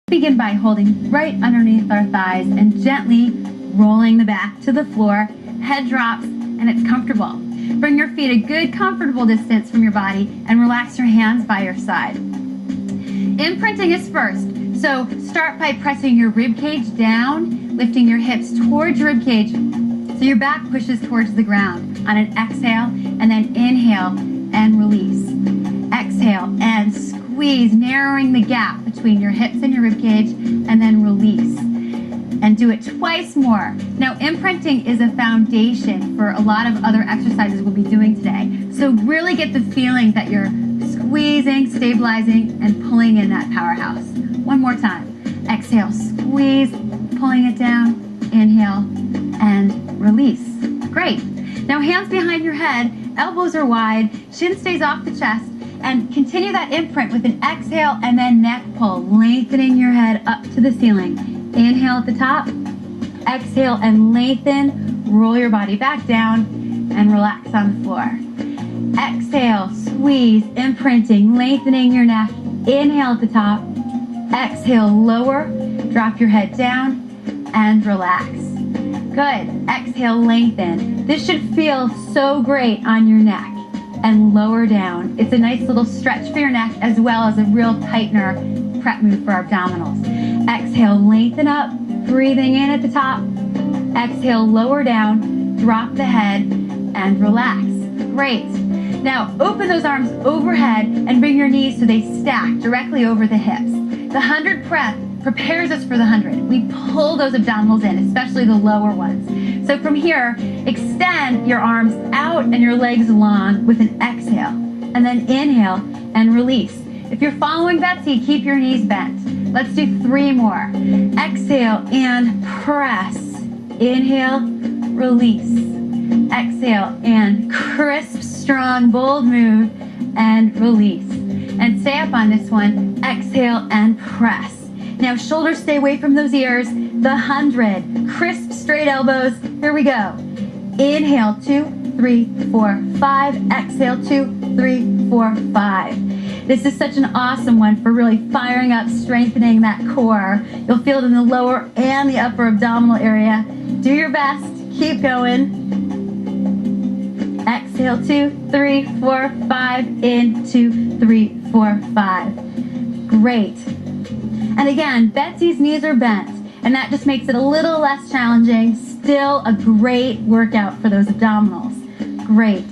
Begin by holding right underneath our thighs and gently rolling the back to the floor. Head drops and it's comfortable. Bring your feet a good comfortable distance from your body and relax your hands by your side. Imprinting is first, so start by pressing your rib cage down, lifting your hips towards your rib cage so your back pushes towards the ground on an exhale, and then inhale and release. Exhale and squeeze, narrowing the gap between your hips and your rib cage, and then release. And do it twice more. Now, imprinting is a foundation for a lot of other exercises we'll be doing today. So really get the feeling that you're squeezing, stabilizing, and pulling in that powerhouse. One more time. Exhale, squeeze, pulling it down, inhale, and release. Great. Now, hands behind your head, elbows are wide, shin stays off the chest, and continue that imprint with an exhale and then neck pull, lengthening your head up to the ceiling. Inhale at the top, exhale and lengthen, roll your body back down and relax on the floor. Exhale, squeeze, imprinting, lengthening your neck. Inhale at the top, exhale, lower, drop your head down and relax. Good, exhale, lengthen. This should feel so great on your neck and lower down. It's a nice little stretch for your neck as well as a real tightener prep move for our abdominals. Exhale, lengthen up, breathing in at the top. Exhale, lower down, drop the head, and relax. Great. Now, open those arms overhead and bring your knees so they stack directly over the hips. The 100 breath prepares us for the 100. We pull those abdominals in, especially the lower ones. So from here, extend your arms out and your legs long with an exhale, and then inhale and release. If you're following Betsy, keep your knees bent. Let's do 3 more. Exhale and press. Inhale, release. Exhale and crisp, strong, bold move and release. And stay up on this one. Exhale and press. Now shoulders stay away from those ears. The 100. Crisp, straight elbows. Here we go. Inhale, 2, 3, 4, 5. Exhale, 2, 3, 4, 5. This is such an awesome one for really firing up, strengthening that core. You'll feel it in the lower and the upper abdominal area. Do your best. Keep going. Exhale, 2, 3, 4, 5. In, 2, 3, 4, 5. Great. And again, Betsy's knees are bent, and that just makes it a little less challenging. Still a great workout for those abdominals. Great.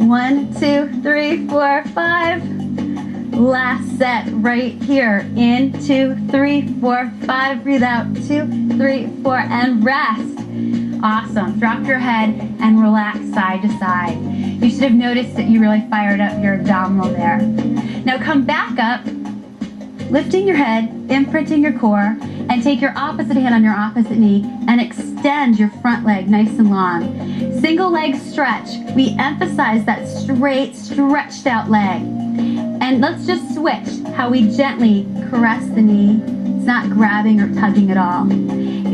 1, 2, 3, 4, 5. Last set right here. In, 2, 3, 4, 5. Breathe out. 2, 3, 4, and rest. Awesome. Drop your head and relax side to side. You should have noticed that you really fired up your abdominal there. Now come back up, lifting your head, imprinting your core, and take your opposite hand on your opposite knee and extend your front leg nice and long. Single leg stretch. We emphasize that straight, stretched out leg. And let's just switch how we gently caress the knee. It's not grabbing or tugging at all.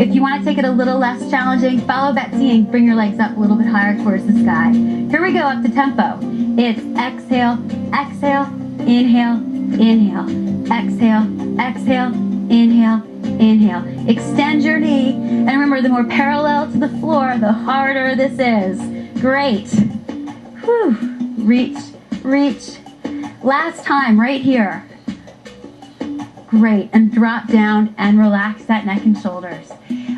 If you want to take it a little less challenging, follow Betsy and bring your legs up a little bit higher towards the sky. Here we go, up the tempo. It's exhale, exhale, inhale, inhale. Exhale, exhale, inhale, inhale. Extend your knee. And remember, the more parallel to the floor, the harder this is. Great. Whew. Reach, reach. Last time, right here. Great, and drop down and relax that neck and shoulders.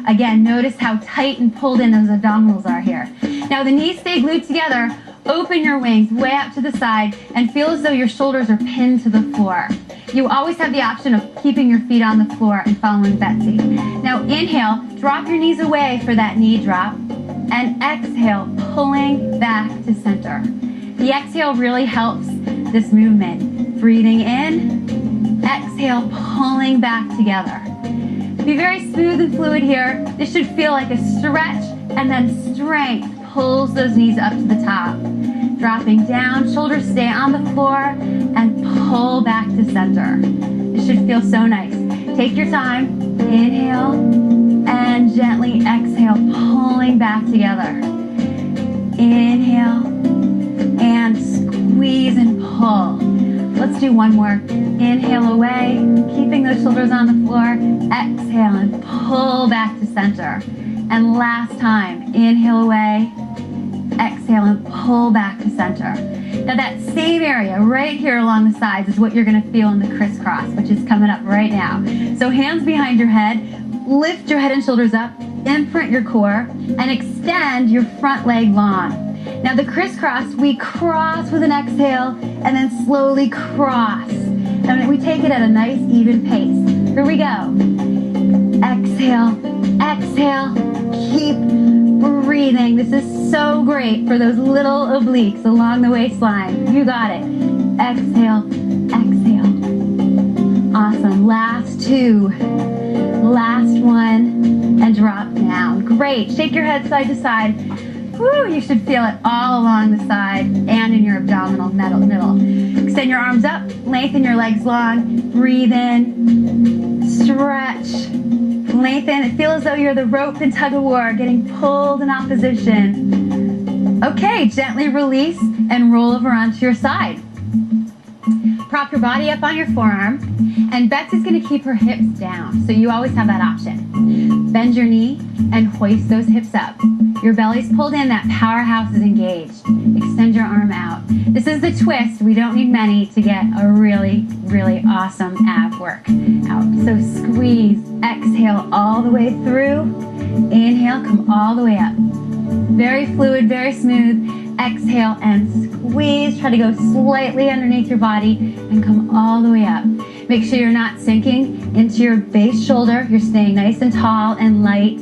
Again, notice how tight and pulled in those abdominals are here. Now the knees stay glued together. Open your wings way out to the side and feel as though your shoulders are pinned to the floor. You always have the option of keeping your feet on the floor and following Betsy. Now inhale, drop your knees away for that knee drop, and exhale, pulling back to center. The exhale really helps this movement. Breathing in, exhale, pulling back together. Be very smooth and fluid here. This should feel like a stretch, and then strength pulls those knees up to the top. Dropping down, shoulders stay on the floor, and pull back to center. This should feel so nice. Take your time. Inhale, and gently exhale, pulling back together. Inhale, and squeeze and pull. Let's do one more. Inhale away, keeping those shoulders on the floor. Exhale and pull back to center. And last time, inhale away, exhale and pull back to center. Now that same area right here along the sides is what you're going to feel in the crisscross, which is coming up right now. So hands behind your head, lift your head and shoulders up, imprint your core, and extend your front leg long. Now the crisscross, we cross with an exhale and then slowly cross. And we take it at a nice even pace. Here we go. Exhale, exhale, keep breathing. This is so great for those little obliques along the waistline. You got it. Exhale, exhale. Awesome. Last two. Last one. And drop down. Great. Shake your head side to side. Woo, you should feel it all along the side and in your abdominal middle. Extend your arms up. Lengthen your legs long. Breathe in. Stretch. Lengthen. Feel as though you're the rope in tug of war, getting pulled in opposition. Okay, gently release and roll over onto your side. Prop your body up on your forearm, and Betsy's going to keep her hips down, so you always have that option. Bend your knee and hoist those hips up. Your belly's pulled in, that powerhouse is engaged. Extend your arm out. This is the twist. We don't need many to get a really, really awesome ab work out. So squeeze, exhale all the way through. Inhale, come all the way up. Very fluid, very smooth. Exhale and squeeze. Try to go slightly underneath your body and come all the way up. Make sure you're not sinking into your base shoulder. You're staying nice and tall and light.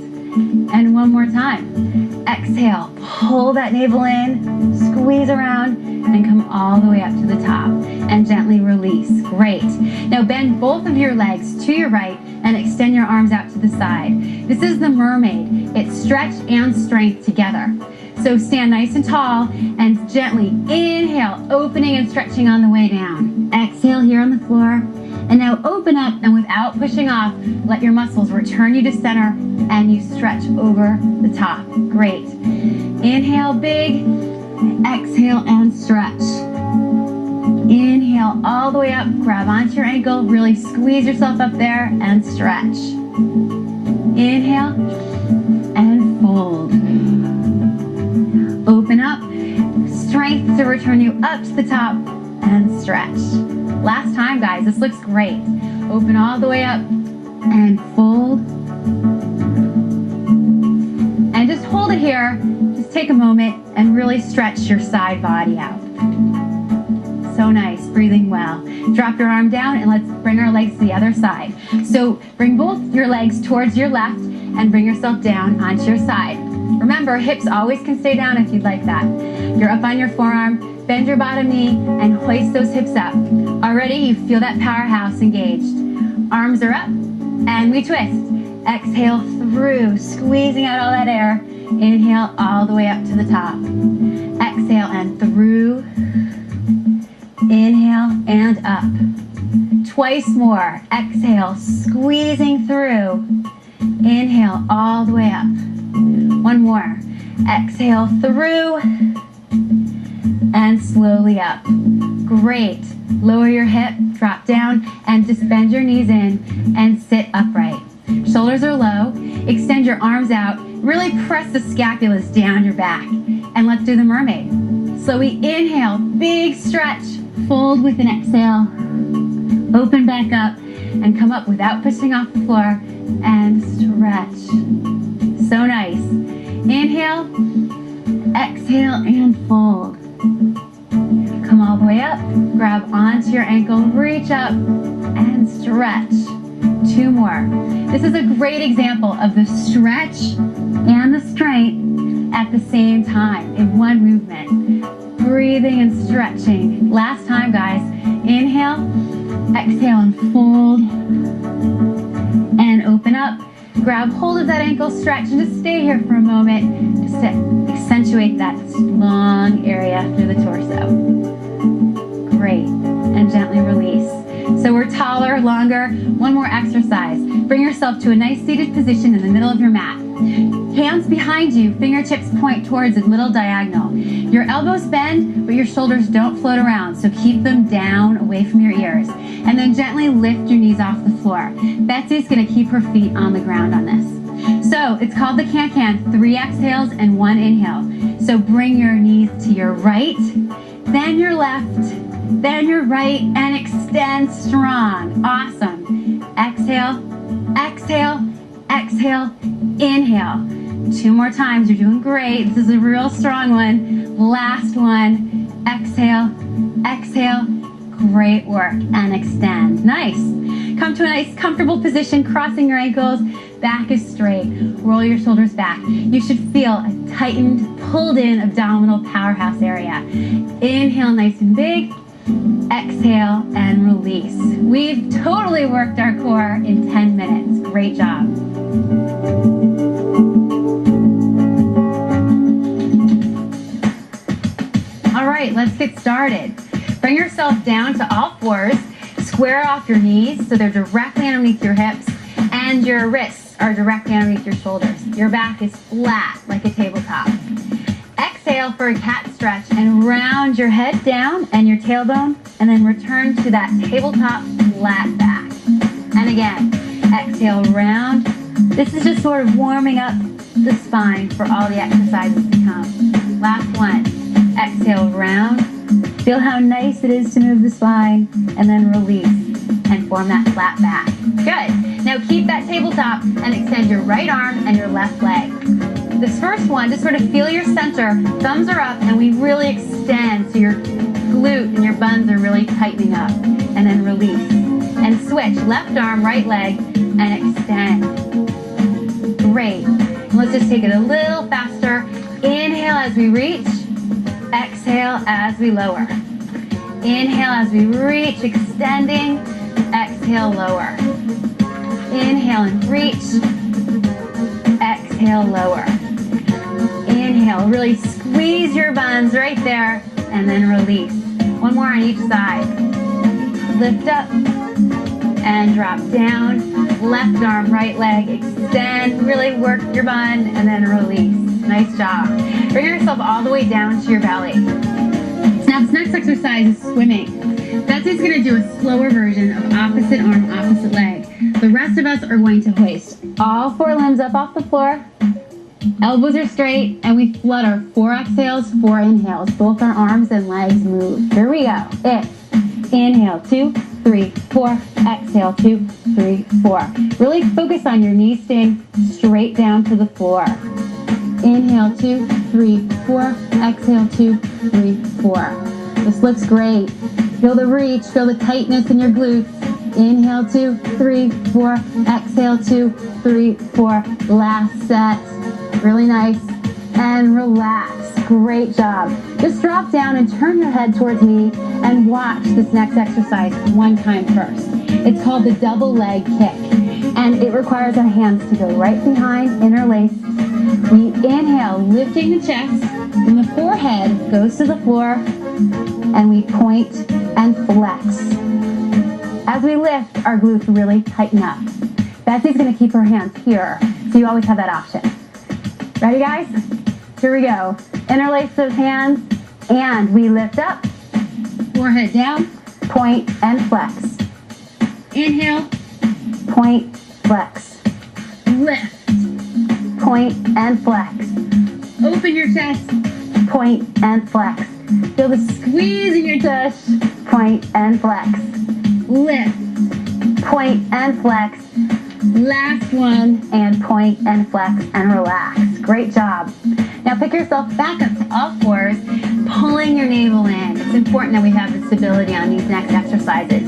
And one more time. Exhale, pull that navel in, squeeze around, and come all the way up to the top. And gently release. Great. Now bend both of your legs to your right and extend your arms out to the side. This is the mermaid. It's stretch and strength together. So stand nice and tall and gently inhale, opening and stretching on the way down. Exhale here on the floor. And now open up, and without pushing off, let your muscles return you to center and you stretch over the top. Great. Inhale big, exhale and stretch. Inhale all the way up, grab onto your ankle, really squeeze yourself up there and stretch. Inhale and fold. Open up, strength to return you up to the top and stretch. Last time, guys, this looks great. Open all the way up and fold. And just hold it here. Just take a moment and really stretch your side body out. So nice, breathing well. Drop your arm down and let's bring our legs to the other side. So bring both your legs towards your left and bring yourself down onto your side. Remember, hips always can stay down if you'd like that. You're up on your forearm. Bend your bottom knee and hoist those hips up. Already you feel that powerhouse engaged. Arms are up and we twist. Exhale through, squeezing out all that air. Inhale all the way up to the top. Exhale and through. Inhale and up. Twice more. Exhale, squeezing through. Inhale all the way up. One more. Exhale through. And slowly up. Great. Lower your hip, drop down, and just bend your knees in and sit upright. Shoulders are low. Extend your arms out. Really press the scapulas down your back. And let's do the mermaid. Slowly inhale, big stretch. Fold with an exhale. Open back up and come up without pushing off the floor. And stretch. So nice. Inhale, exhale, and fold. Come all the way up, grab onto your ankle, reach up, and stretch. Two more. This is a great example of the stretch and the strength at the same time in one movement. Breathing and stretching. Last time, guys. Inhale, exhale, and fold. And open up. Grab hold of that ankle stretch and just stay here for a moment just to accentuate that long area through the torso. Great. And gently release. So we're taller, longer. One more exercise. Bring yourself to a nice seated position in the middle of your mat. Hands behind you, fingertips point towards a little diagonal. Your elbows bend, but your shoulders don't float around, so keep them down away from your ears. And then gently lift your knees off the floor. Betsy's gonna keep her feet on the ground on this. So it's called the can-can, 3 exhales and 1 inhale. So bring your knees to your right, then your left, then your right, and extend strong. Awesome. Exhale, exhale, exhale, inhale. 2 more times, you're doing great. This is a real strong one. Last one, exhale, exhale, great work, and extend. Nice. Come to a nice comfortable position, crossing your ankles, back is straight, roll your shoulders back. You should feel a tightened, pulled in abdominal powerhouse area. Inhale nice and big, exhale and release. We've totally worked our core in 10 minutes. Great job. All right, let's get started. Bring yourself down to all fours. Square off your knees so they're directly underneath your hips, and your wrists are directly underneath your shoulders. Your back is flat like a tabletop. Exhale for a cat stretch and round your head down and your tailbone, and then return to that tabletop flat back. And again, exhale, round. This is just sort of warming up the spine for all the exercises to come. Last one. Exhale, round. Feel how nice it is to move the spine, and then release and form that flat back. Good. Now keep that tabletop and extend your right arm and your left leg. This first one, just sort of feel your center, thumbs are up, and we really extend so your glute and your buns are really tightening up. And then release. And switch, left arm, right leg, and extend. Great. Let's just take it a little faster. Inhale as we reach. Exhale as we lower. Inhale as we reach, extending. Exhale, lower. Inhale and reach. Exhale, lower. Inhale, really squeeze your buns right there, and then release. One more on each side. Lift up and drop down. Left arm, right leg, extend. Really work your bun, and then release. Nice job. Bring yourself all the way down to your belly. Now this next exercise is swimming. Betsy's going to do a slower version of opposite arm, opposite leg. The rest of us are going to hoist all 4 limbs up off the floor. Elbows are straight, and we flutter 4 exhales, 4 inhales. Both our arms and legs move. Here we go. Inhale, 2, 3, 4. Exhale, 2, 3, 4. Really focus on your knees staying straight down to the floor. Inhale, 2, 3, 4. Exhale, 2, 3, 4. This looks great. Feel the reach, feel the tightness in your glutes. Inhale, 2, 3, 4. Exhale, 2, 3, 4. Last set. Really nice. And relax. Great job. Just drop down and turn your head towards me and watch this next exercise one time first. It's called the double leg kick. And it requires our hands to go right behind, interlaced. We inhale, lifting the chest, and the forehead goes to the floor, and we point and flex. As we lift, our glutes really tighten up. Betsy's going to keep her hands here, so you always have that option. Ready, guys? Here we go. Interlace those hands, and we lift up, forehead down, point and flex. Inhale, point, flex. Lift. Point and flex. Open your chest, point and flex. Feel the squeeze in your tush, point and flex. Lift, point and flex. Last one, and point and flex and relax. Great job. Now pick yourself back up to all fours, pulling your navel in. It's important that we have the stability on these next exercises.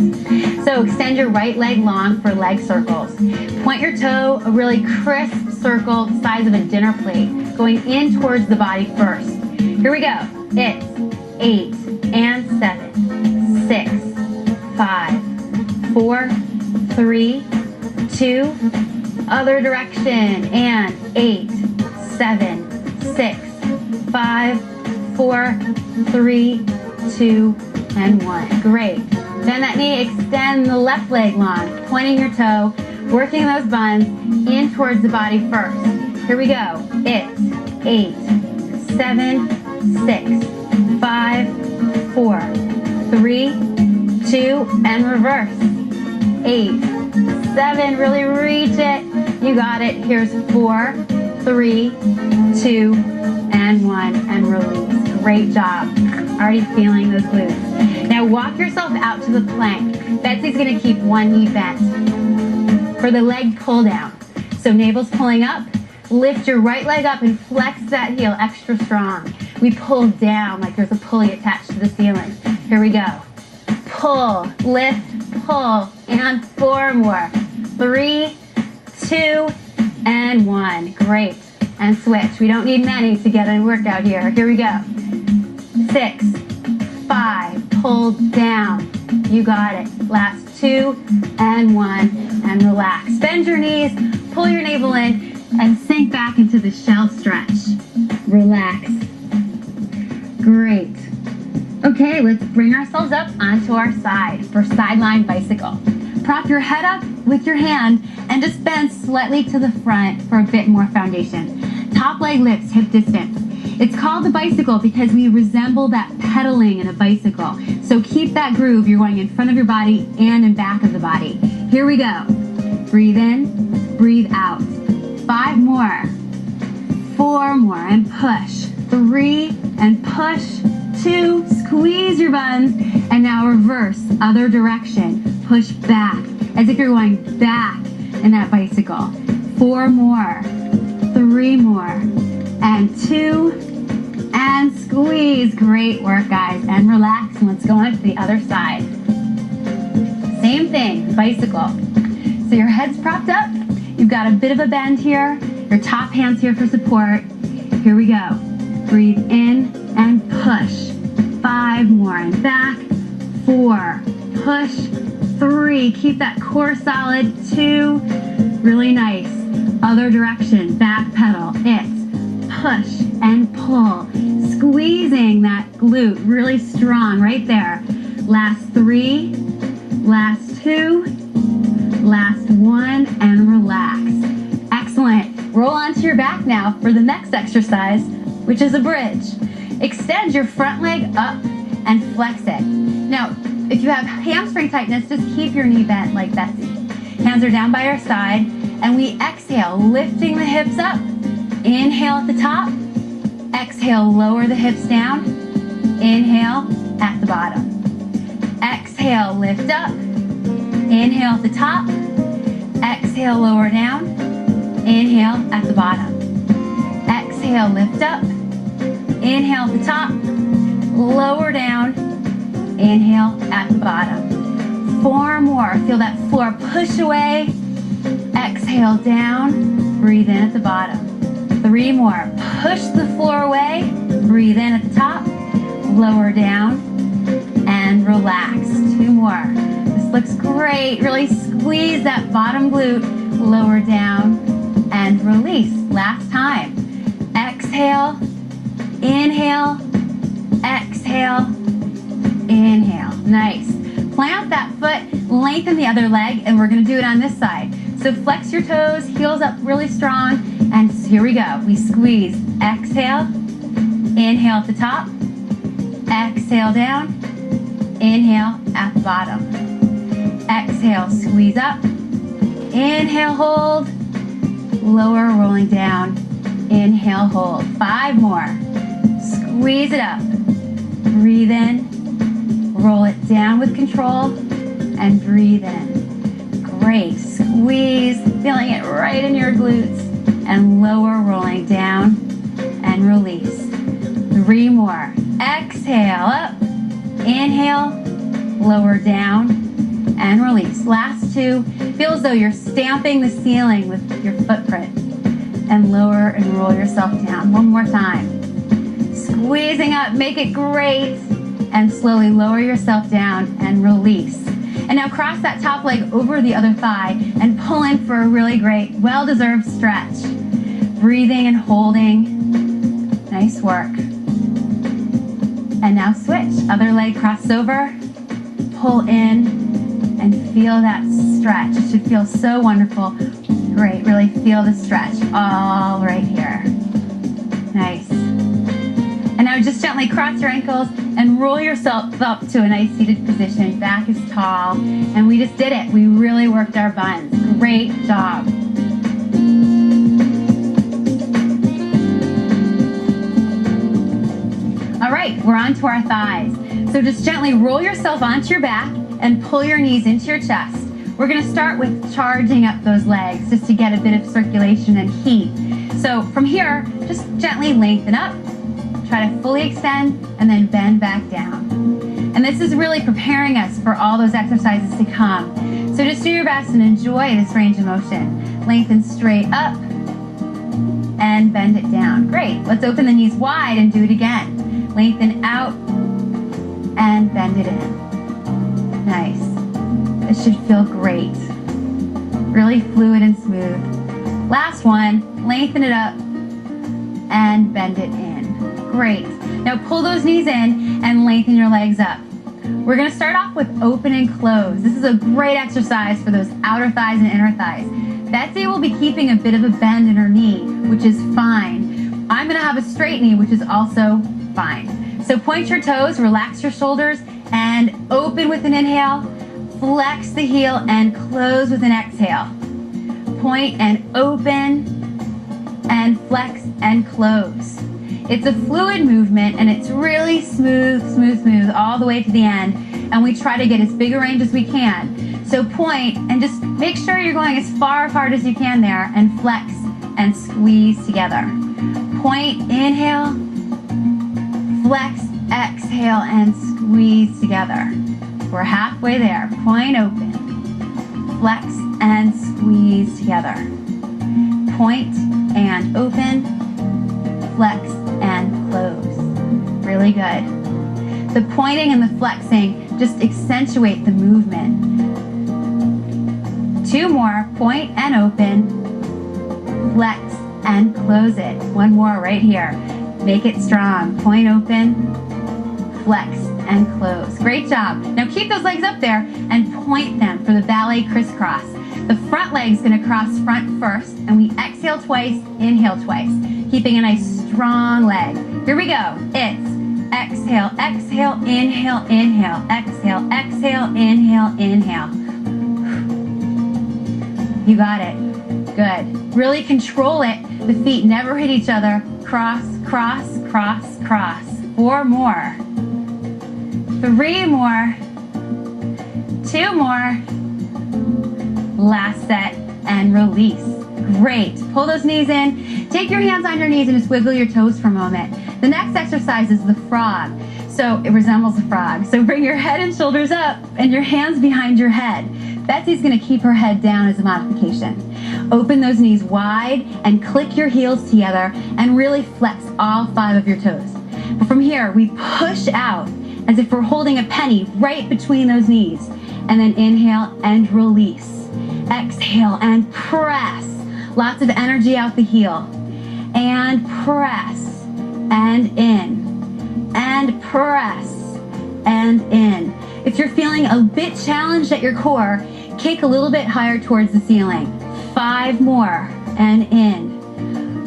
So extend your right leg long for leg circles. Point your toe, a really crisp circle the size of a dinner plate, going in towards the body first. Here we go. It's 8 and 7, 6, 5, 4, 3, 2, other direction, and 8, 7, 6, 5, 4, 3, 2, and 1. Great. Bend that knee, extend the left leg long, pointing your toe, working those buns in towards the body first. Here we go. It's 8, 7, 6, 5, 4, 3, 2, and reverse. 8, 7, really reach it. You got it. Here's 4, 3, 2, and 1, and release. Great job. Already feeling those glutes. Now walk yourself out to the plank. Betsy's gonna keep one knee bent for the leg pull down. So navel's pulling up. Lift your right leg up and flex that heel extra strong. We pull down like there's a pulley attached to the ceiling. Here we go. Pull, lift, pull, and 4 more. 3, 2, and 1. Great. And switch. We don't need many to get a workout here. Here we go. 6, 5, pull down. You got it. Last 2, and 1, and relax. Bend your knees, pull your navel in, and sink back into the shell stretch. Relax. Great. Okay, let's bring ourselves up onto our side for sideline bicycle. Prop your head up with your hand and just bend slightly to the front for a bit more foundation. Top leg lifts hip distance. It's called the bicycle because we resemble that pedaling in a bicycle. So keep that groove. You're going in front of your body and in back of the body. Here we go. Breathe in, breathe out. 5 more. 4 more, and push. 3, and push. 2, squeeze your buns, and now reverse, other direction. Push back, as if you're going back in that bicycle. 4 more. 3 more, and 2, and squeeze. Great work, guys, and relax, and let's go on to the other side. Same thing, bicycle. So your head's propped up, you've got a bit of a bend here, your top hand's here for support. Here we go. Breathe in and push. 5 more, and back. 4, push. 3, keep that core solid. 2, really nice. Other direction, back pedal. It's push and pull, squeezing that glute really strong right there. Last 3, last 2, last 1, and relax. Excellent. Roll onto your back now for the next exercise, which is a bridge. Extend your front leg up and flex it. Now, if you have hamstring tightness, just keep your knee bent like Betsy. Hands are down by our side, and we exhale, lifting the hips up. Inhale at the top. Exhale, lower the hips down. Inhale at the bottom. Exhale, lift up. Inhale at the top. Exhale, lower down. Inhale at the bottom. Exhale, lift up. Inhale at the top. Lower down. Inhale at the bottom. 4 more. Feel that floor push away. Exhale down. Breathe in at the bottom. 3 more. Push the floor away. Breathe in at the top. Lower down. And relax. 2 more. This looks great. Really squeeze that bottom glute. Lower down. And release. Last time. Exhale. Inhale. Exhale. Inhale. Nice. Plant that foot, lengthen the other leg, and we're going to do it on this side. So flex your toes, heels up really strong, and here we go. We squeeze. Exhale. Inhale at the top. Exhale down. Inhale at the bottom. Exhale, squeeze up. Inhale, hold. Lower, rolling down. Inhale, hold. 5 more. Squeeze it up. Breathe in. Roll it down with control and breathe in. Great. Squeeze, feeling it right in your glutes, and lower, rolling down and release. 3 more. Exhale up. Inhale, lower down and release. Last 2. Feel as though you're stamping the ceiling with your footprint, and lower and roll yourself down. 1 more time. Squeezing up, make it great. And slowly lower yourself down and release. And now cross that top leg over the other thigh and pull in for a really great, well-deserved stretch. Breathing and holding. Nice work. And now switch. Other leg crossed over. Pull in and feel that stretch. It should feel so wonderful. Great, really feel the stretch all right here. Nice. And now just gently cross your ankles and roll yourself up to a nice seated position. Back is tall. And we just did it. We really worked our buns. Great job. All right, we're on to our thighs. So just gently roll yourself onto your back and pull your knees into your chest. We're gonna start with charging up those legs just to get a bit of circulation and heat. So from here, just gently lengthen up, try to fully extend, and then bend back down. And this is really preparing us for all those exercises to come. So just do your best and enjoy this range of motion. Lengthen straight up and bend it down. Great, let's open the knees wide and do it again. Lengthen out and bend it in. Nice. This should feel great. Really fluid and smooth. Last one, lengthen it up and bend it in. Great. Now pull those knees in and lengthen your legs up. We're gonna start off with open and close. This is a great exercise for those outer thighs and inner thighs. Betsy will be keeping a bit of a bend in her knee, which is fine. I'm gonna have a straight knee, which is also fine. So point your toes, relax your shoulders, and open with an inhale. Flex the heel and close with an exhale. Point and open and flex and close. It's a fluid movement and it's really smooth, smooth, smooth all the way to the end. And we try to get as big a range as we can. So point and just make sure you're going as far apart as you can there and flex and squeeze together. Point, inhale, flex, exhale, and squeeze together. We're halfway there. Point, open, flex, and squeeze together. Point and open, flex, and close. Really good. The pointing and the flexing just accentuate the movement. Two more. Point and open, flex, and close it. One more right here. Make it strong. Point, open, flex, and close. Great job. Now keep those legs up there and point them for the ballet crisscross. The front leg's gonna cross front first, and we exhale twice, inhale twice, keeping a nice strong leg. Here we go. It's exhale, exhale, inhale, inhale, exhale, exhale, inhale, inhale. You got it. Good. Really control it. The feet never hit each other. Cross, cross, cross, cross. 4 more. 3 more, 2 more, last set, and release. Great. Pull those knees in. Take your hands on your knees and just wiggle your toes for a moment. The next exercise is the frog. So it resembles a frog. So bring your head and shoulders up and your hands behind your head. Betsy's gonna keep her head down as a modification. Open those knees wide and click your heels together and really flex all 5 of your toes. But from here, we push out as if we're holding a penny right between those knees. And then inhale and release. Exhale and press. Lots of energy out the heel. And press. And in. And press. And in. If you're feeling a bit challenged at your core, kick a little bit higher towards the ceiling. 5 more. And in.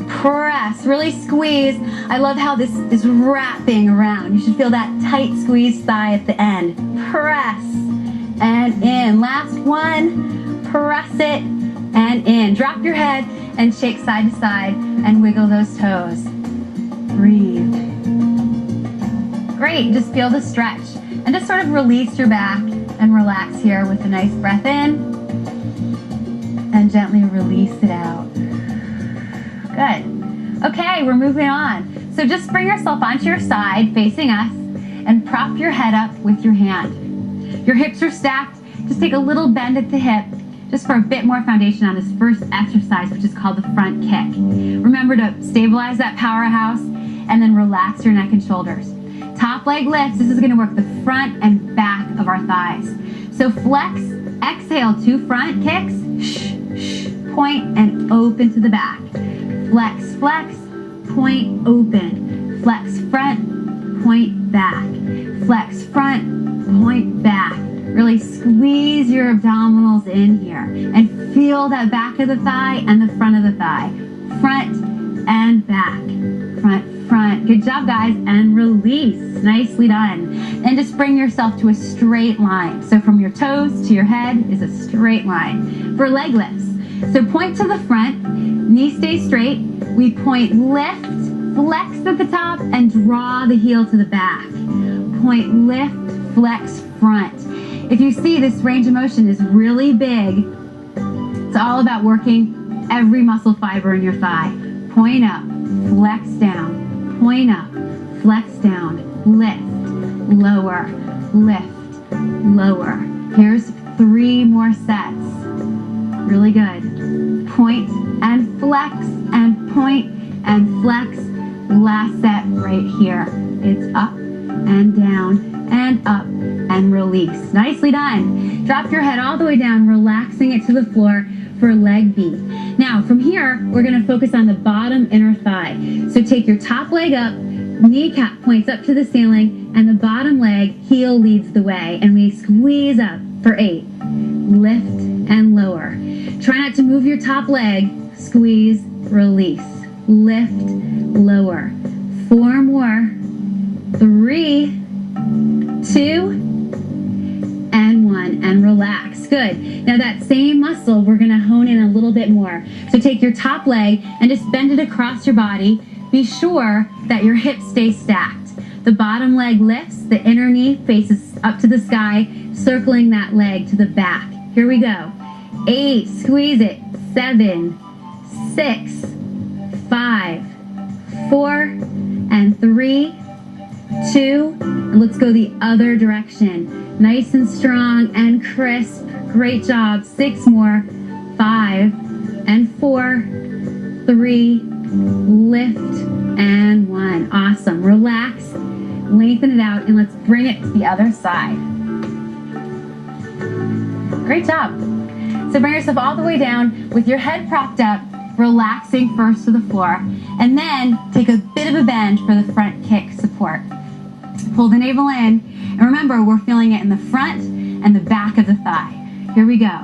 Press, really squeeze. I love how this is wrapping around. You should feel that tight squeeze thigh at the end. Press and in. Last one. Press it and in. Drop your head and shake side to side and wiggle those toes. Breathe. Great, just feel the stretch and just sort of release your back and relax here with a nice breath in and gently release it out. Good. Okay, we're moving on. So just bring yourself onto your side, facing us, and prop your head up with your hand. Your hips are stacked. Just take a little bend at the hip, just for a bit more foundation on this first exercise, which is called the front kick. Remember to stabilize that powerhouse, and then relax your neck and shoulders. Top leg lifts. This is gonna work the front and back of our thighs. So flex, exhale, 2 front kicks, point and open to the back. Flex, flex, point, open. Flex front, point back. Flex front, point back. Really squeeze your abdominals in here and feel that back of the thigh and the front of the thigh. Front and back. Front, front. Good job, guys. And release. Nicely done. And just bring yourself to a straight line. So from your toes to your head is a straight line. For leg lifts. So point to the front. Knee stays straight. We point, lift, flex at the top, and draw the heel to the back. Point, lift, flex, front. If you see, this range of motion is really big. It's all about working every muscle fiber in your thigh. Point up, flex down, point up, flex down, lift, lower, lift, lower. Here's 3 more sets. Really good. Point and flex and point and flex. Last set right here. It's up and down and up and release. Nicely done. Drop your head all the way down, relaxing it to the floor for leg B. Now from here, we're going to focus on the bottom inner thigh. So take your top leg up, kneecap points up to the ceiling, and the bottom leg, heel leads the way. And we squeeze up for 8. Lift and lower. Try not to move your top leg. Squeeze, release. Lift, lower. 4 more. 3, 2, and 1, and relax. Good. Now that same muscle, we're going to hone in a little bit more. So take your top leg and just bend it across your body. Be sure that your hips stay stacked. The bottom leg lifts, the inner knee faces up to the sky, circling that leg to the back. Here we go. 8, squeeze it. 7, 6, 5, 4, and 3, 2, and let's go the other direction. Nice and strong and crisp. Great job. 6 more. 5 and 4, 3, lift, and 1. Awesome. Relax, lengthen it out, and let's bring it to the other side. Great job. So bring yourself all the way down with your head propped up, relaxing first to the floor, and then take a bit of a bend for the front kick support. Pull the navel in, and remember, we're feeling it in the front and the back of the thigh. Here we go.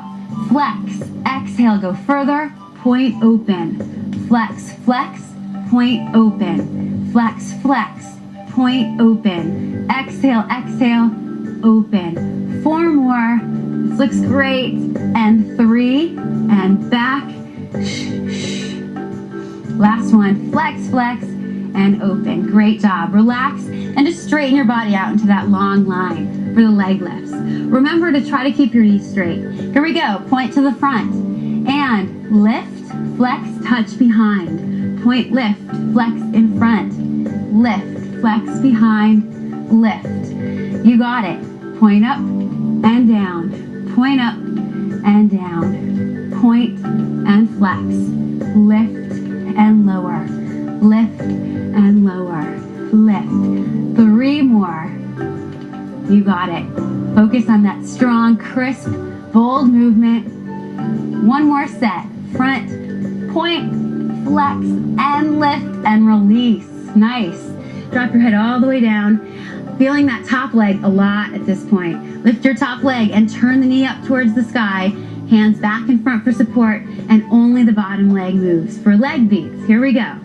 Flex, exhale, go further, point open. Flex, flex, point open. Flex, flex, point open. Exhale, exhale, open. 4 more. This looks great. And 3, and back. Last one. Flex, flex, and open. Great job. Relax and just straighten your body out into that long line for the leg lifts. Remember to try to keep your knees straight. Here we go. Point to the front and lift, flex, touch behind. Point, lift, flex in front. Lift, flex behind, lift. You got it. Point up and down. Point up and down. Point and flex. Lift and lower. Lift and lower. Lift. 3 more. You got it. Focus on that strong, crisp, bold movement. 1 more set. Front, point, flex, and lift, and release. Nice. Drop your head all the way down. Feeling that top leg a lot at this point. Lift your top leg and turn the knee up towards the sky. Hands back and front for support, and only the bottom leg moves. For leg beats, here we go.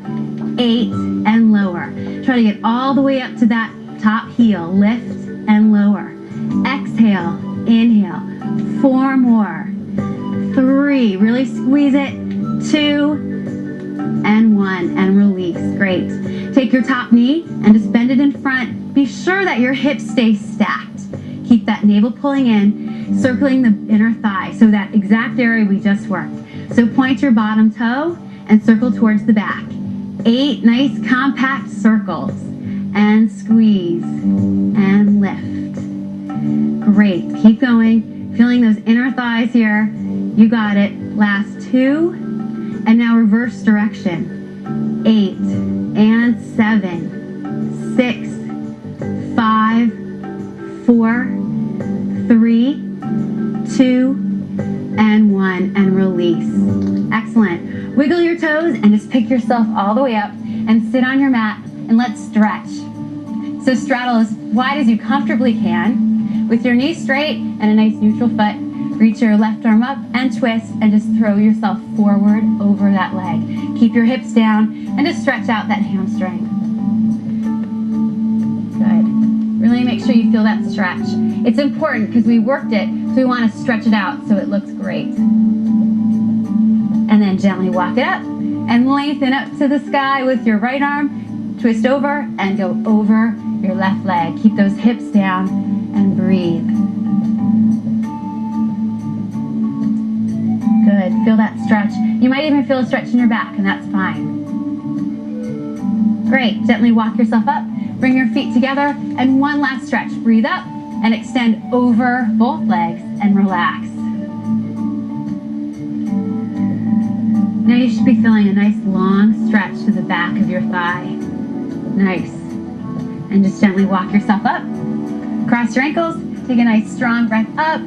8 and lower. Try to get all the way up to that top heel. Lift and lower. Exhale, inhale. 4 more. 3, really squeeze it. 2 and 1, and release. Great. Take your top knee and just bend it in front. Be sure that your hips stay stacked. Keep that navel pulling in, circling the inner thigh, so that exact area we just worked. So point your bottom toe and circle towards the back. 8 nice compact circles, and squeeze and lift. Great. Keep going. Feeling those inner thighs here. You got it. Last 2, and now reverse direction. 8 and 7, 6, 5, 4, 3, 2, and 1, and release. Excellent. Wiggle your toes and just pick yourself all the way up and sit on your mat, and let's stretch. So straddle as wide as you comfortably can. With your knees straight and a nice neutral foot, reach your left arm up and twist and just throw yourself forward over that leg. Keep your hips down and just stretch out that hamstring. Good. Really make sure you feel that stretch. It's important because we worked it, so we want to stretch it out so it looks great. And then gently walk it up and lengthen up to the sky with your right arm. Twist over and go over your left leg. Keep those hips down and breathe. Good. Feel that stretch. You might even feel a stretch in your back, and that's fine. Great. Gently walk yourself up. Bring your feet together, and one last stretch. Breathe up and extend over both legs and relax. Now you should be feeling a nice long stretch to the back of your thigh. Nice. And just gently walk yourself up. Cross your ankles. Take a nice strong breath up.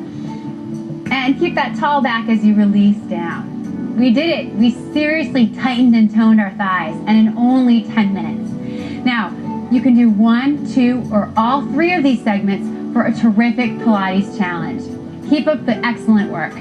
And keep that tall back as you release down. We did it. We seriously tightened and toned our thighs, and in only 10 minutes. Now, you can do 1, 2, or all 3 of these segments for a terrific Pilates challenge. Keep up the excellent work.